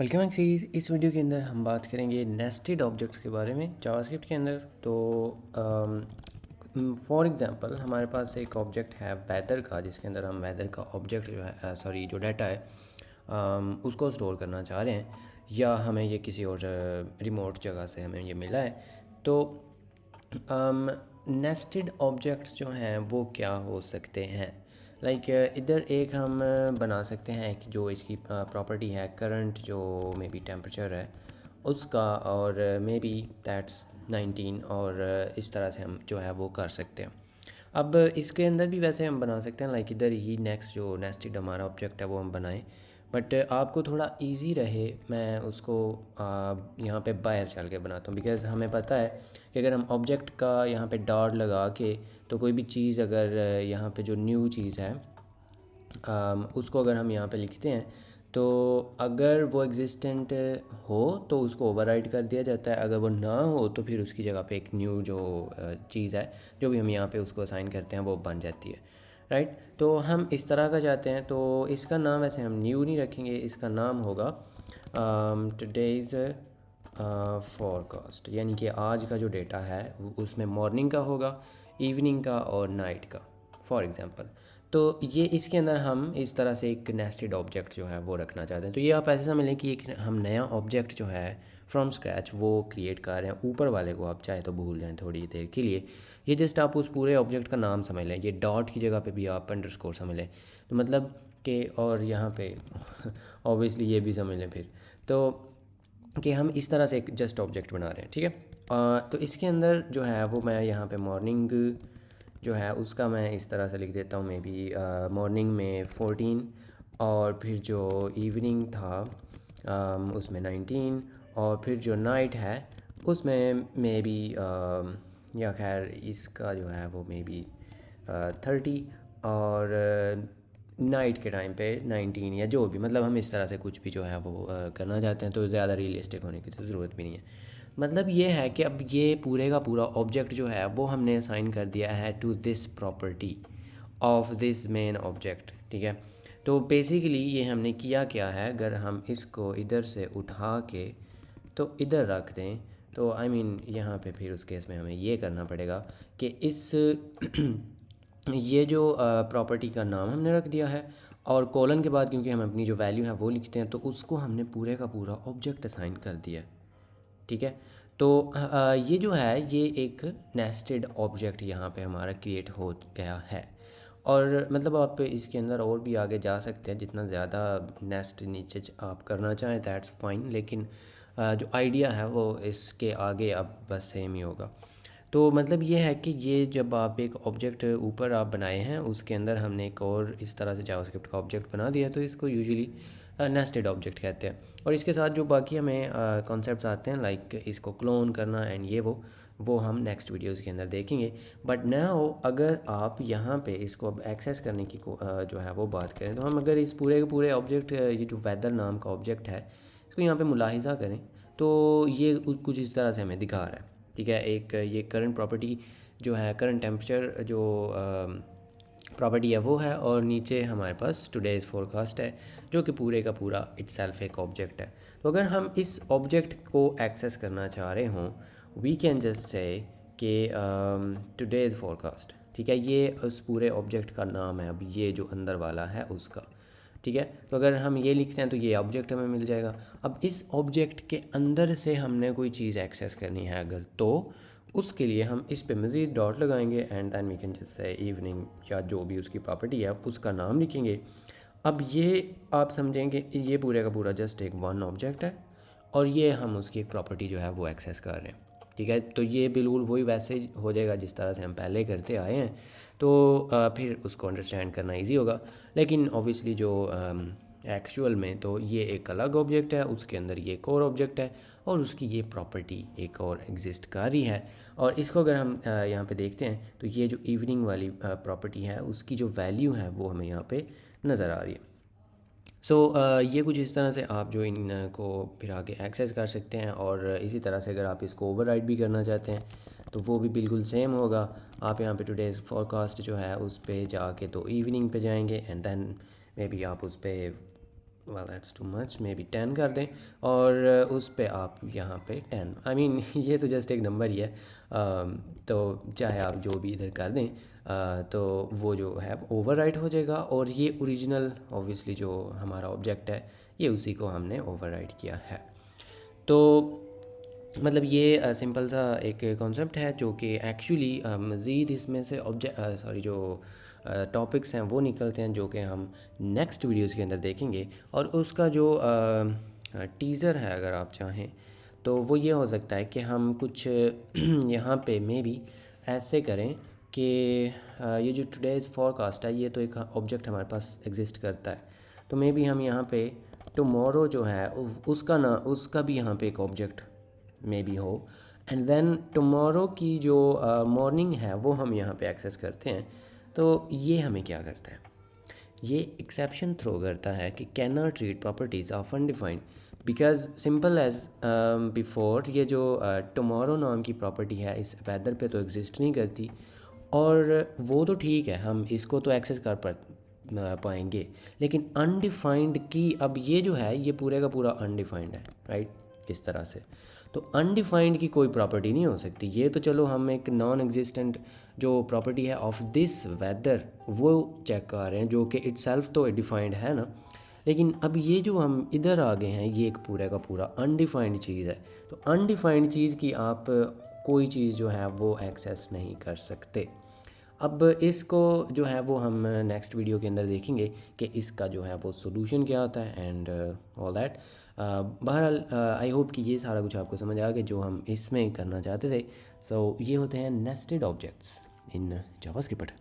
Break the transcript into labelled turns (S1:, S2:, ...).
S1: Welcome back series. इस video के अंदर हम बात करेंगे नेस्टेड ऑब्जेक्ट्स के बारे में जावास्क्रिप्ट के अंदर। तो फॉर एग्जांपल हमारे पास एक ऑब्जेक्ट है वेदर का, जिसके अंदर हम वेदर का ऑब्जेक्ट जो है जो डाटा है उसको स्टोर करना चाह रहे हैं, या हमें ये किसी और रिमोट जगह से हमें ये मिला है। तो नेस्टेड ऑब्जेक्ट्स जो हैं वो क्या हो सकते हैं? इधर एक हम बना सकते हैं कि जो इसकी प्रॉपर्टी है करंट, जो मे बी टेम्परेचर है उसका, और मे बी दैट्स 19, और इस तरह से हम जो है वो कर सकते हैं। अब इसके अंदर भी वैसे हम बना सकते हैं, इधर ही नेक्स्ट जो नेस्टेड हमारा ऑब्जेक्ट है वो हम बनाएं, बट आपको थोड़ा इजी रहे मैं उसको यहाँ पे बाहर चल के बनाता हूँ, बिकॉज़ हमें पता है कि अगर हम ऑब्जेक्ट का यहाँ पे डॉट लगा के, तो कोई भी चीज़ अगर यहाँ पे जो न्यू चीज़ है उसको अगर हम यहाँ पे लिखते हैं, तो अगर वो एग्जिस्टेंट हो तो उसको ओवरराइड कर दिया जाता है, अगर वो ना हो तो फिर उसकी जगह पे एक न्यू जो चीज़ है जो भी हम यहाँ पे उसको असाइन करते हैं वो बन जाती है, राइट। तो हम इस तरह का चाहते हैं, तो इसका नाम वैसे हम न्यू नहीं रखेंगे, इसका नाम होगा टुडेज़ फोरकास्ट, यानी कि आज का जो डेटा है उसमें मॉर्निंग का होगा, इवनिंग का और नाइट का, फॉर एग्ज़ाम्पल। तो ये इसके अंदर हम इस तरह से एक नेस्टेड ऑब्जेक्ट जो है वो रखना चाहते हैं। तो ये आप ऐसे समझ लें कि एक हम नया ऑब्जेक्ट जो है फ्रॉम स्क्रैच वो क्रिएट कर रहे हैं। ऊपर वाले को आप चाहे तो भूल जाएं थोड़ी देर के लिए, ये जस्ट आप उस पूरे ऑब्जेक्ट का नाम समझ लें। ये डॉट की जगह पे भी आप अंडरस्कोर समझ लें, तो मतलब कि, और यहाँ पे ऑब्वियसली ये भी समझ लें फिर, तो कि हम इस तरह से एक जस्ट ऑब्जेक्ट बना रहे हैं, ठीक है। तो इसके अंदर जो है वो मैं यहाँ पे मॉर्निंग जो है उसका मैं इस तरह से लिख देता हूँ, मे बी मॉर्निंग में 14, और फिर जो इवनिंग था उसमें 19, और फिर जो नाइट है उसमें मे बी या खैर इसका जो है वो मे बी 30, और नाइट के टाइम पे 19, या जो भी, मतलब हम इस तरह से कुछ भी जो है वो करना चाहते हैं। तो ज़्यादा रियलिस्टिक होने की तो ज़रूरत भी नहीं है। मतलब ये है कि अब ये पूरे का पूरा ऑब्जेक्ट जो है वो हमने असाइन कर दिया है to this property of this main object, ठीक है। तो बेसिकली ये हमने किया क्या है, अगर हम इसको इधर से उठा के तो इधर रख दें, तो आई मीन यहाँ पे फिर उस केस में हमें ये करना पड़ेगा कि इस ये जो प्रॉपर्टी का नाम हमने रख दिया है, और कॉलन के बाद क्योंकि हम अपनी जो वैल्यू है वो लिखते हैं, तो उसको हमने पूरे का पूरा ऑब्जेक्ट असाइन कर दिया है, ठीक है। तो ये जो है ये एक नेस्टेड ऑब्जेक्ट यहाँ पे हमारा क्रिएट हो गया है। और मतलब आप इसके अंदर और भी आगे जा सकते हैं, जितना ज़्यादा नेस्ट नीचे आप करना चाहें दैट्स फाइन, लेकिन जो आइडिया है वो इसके आगे अब बस सेम ही होगा। तो मतलब ये है कि ये जब आप एक ऑब्जेक्ट ऊपर आप बनाए हैं, उसके अंदर हमने एक और इस तरह से जावास्क्रिप्ट का ऑब्जेक्ट बना दिया, तो इसको यूजुअली नेस्टेड ऑब्जेक्ट कहते हैं। और इसके साथ जो बाकी हमें कॉन्सेप्ट्स आते हैं, इसको क्लोन करना एंड ये वो हम नेक्स्ट वीडियोस के अंदर देखेंगे। बट नाउ अगर आप यहाँ पे इसको अब एक्सेस करने की जो है वो बात करें, तो हम अगर इस पूरे के पूरे ऑब्जेक्ट, ये जो वेदर नाम का ऑब्जेक्ट है, इसको यहाँ पे मुलाहिजा करें, तो ये कुछ इस तरह से हमें दिखा रहा है, ठीक है। एक ये करंट प्रॉपर्टी जो है, करंट टेम्परेचर जो प्रॉपर्टी है वो है, और नीचे हमारे पास टुडेज़ फोरकास्ट है, जो कि पूरे का पूरा इटसेल्फ एक ऑब्जेक्ट है। तो अगर हम इस ऑब्जेक्ट को एक्सेस करना चाह रहे हों, वी कैन जस्ट से कि टुडेज़ फोरकास्ट, ठीक है, ये उस पूरे ऑब्जेक्ट का नाम है, अब ये जो अंदर वाला है उसका, ठीक है। तो अगर हम ये लिखते हैं तो ये ऑब्जेक्ट हमें मिल जाएगा। अब इस ऑब्जेक्ट के अंदर से हमने कोई चीज़ एक्सेस करनी है अगर, तो उसके लिए हम इस पे मज़ीद डॉट लगाएंगे, and then we can just say evening, या जो भी उसकी प्रॉपर्टी है उसका नाम लिखेंगे। अब ये आप समझेंगे ये पूरे का पूरा जस्ट एक वन ऑब्जेक्ट है, और ये हम उसकी एक प्रॉपर्टी जो है वो एक्सेस कर रहे हैं, ठीक है। तो ये बिल्कुल वही वैसे ही हो जाएगा जिस तरह से हम पहले करते आए हैं, तो फिर उसको अंडरस्टैंड करना इजी होगा। लेकिन ऑब्वियसली जो एक्चुअल में तो ये एक अलग ऑब्जेक्ट है, उसके अंदर ये एक और ऑब्जेक्ट है, और उसकी ये प्रॉपर्टी एक और एग्जिस्ट कर रही है। और इसको अगर हम यहाँ पे देखते हैं, तो ये जो इवनिंग वाली प्रॉपर्टी है उसकी जो वैल्यू है वो हमें यहाँ पे नज़र आ रही है। सो ये कुछ इस तरह से आप जो इन को फिर आगे एक्सेस कर सकते हैं, और इसी तरह से अगर आप इसको ओवरराइड भी करना चाहते हैं तो वो भी बिल्कुल सेम होगा। आप यहाँ पे टुडेज़ फोरकास्ट जो है उस पे जाके तो इवनिंग पे जाएंगे, एंड देन मे बी आप उस पे well that's too much, may be 10 कर दें और उस पे आप यहाँ पे 10 आई मीन ये तो जस्ट एक नंबर ही है। तो चाहे आप जो भी इधर कर दें तो वो जो है ओवरराइट हो जाएगा और ये ओरिजिनल ऑब्वियसली जो हमारा ऑब्जेक्ट है ये उसी को हमने ओवरराइट किया है। तो मतलब ये सिंपल सा एक कॉन्सेप्ट है जो कि एक्चुअली मज़ीद इसमें से जो टॉपिक्स हैं वो निकलते हैं जो कि हम नेक्स्ट वीडियोज़ के अंदर देखेंगे। और उसका जो टीज़र है अगर आप चाहें तो वो ये हो सकता है कि हम कुछ यहाँ पे मे बी ऐसे करें कि ये जो टुडेज़ फॉरकास्ट है ये तो एक ऑब्जेक्ट हमारे पास एग्जिस्ट करता है, तो मे बी हम यहाँ पे टुमारो जो है उसका भी यहाँ पे एक ऑब्जेक्ट मे बी हो, एंड देन टुमारो की जो मॉर्निंग है वो हम यहाँ पे एक्सेस करते हैं। तो ये हमें क्या करता है, ये एक्सेप्शन थ्रो करता है कि cannot read properties of undefined because simple as before ये जो टुमारो नाम की प्रॉपर्टी है इस वेदर पे तो एग्जिस्ट नहीं करती, और वो तो ठीक है हम इसको तो एक्सेस कर पाएंगे, लेकिन अनडिफाइंड की अब ये जो है ये पूरे का पूरा अनडिफाइंड है, राइट इस तरह से। तो अनडिफाइंड की कोई प्रॉपर्टी नहीं हो सकती, ये तो चलो हम एक नॉन एग्जिस्टेंट जो प्रॉपर्टी है ऑफ दिस वेदर वो चेक कर रहे हैं जो कि इटसेल्फ तो डिफाइंड है ना, लेकिन अब ये जो हम इधर आ गए हैं ये एक पूरे का पूरा अनडिफाइंड चीज़ है। तो अनडिफाइंड चीज़ की आप कोई चीज़ जो है वो एक्सेस नहीं कर सकते। अब इसको जो है वो हम नेक्स्ट वीडियो के अंदर देखेंगे कि इसका जो है वो सोल्यूशन क्या होता है एंड ऑल दैट। बहरहाल आई होप कि ये सारा कुछ आपको समझ आ गया जो हम इसमें करना चाहते थे। सो ये होते हैं नेस्टेड ऑब्जेक्ट्स इन जावास्क्रिप्ट।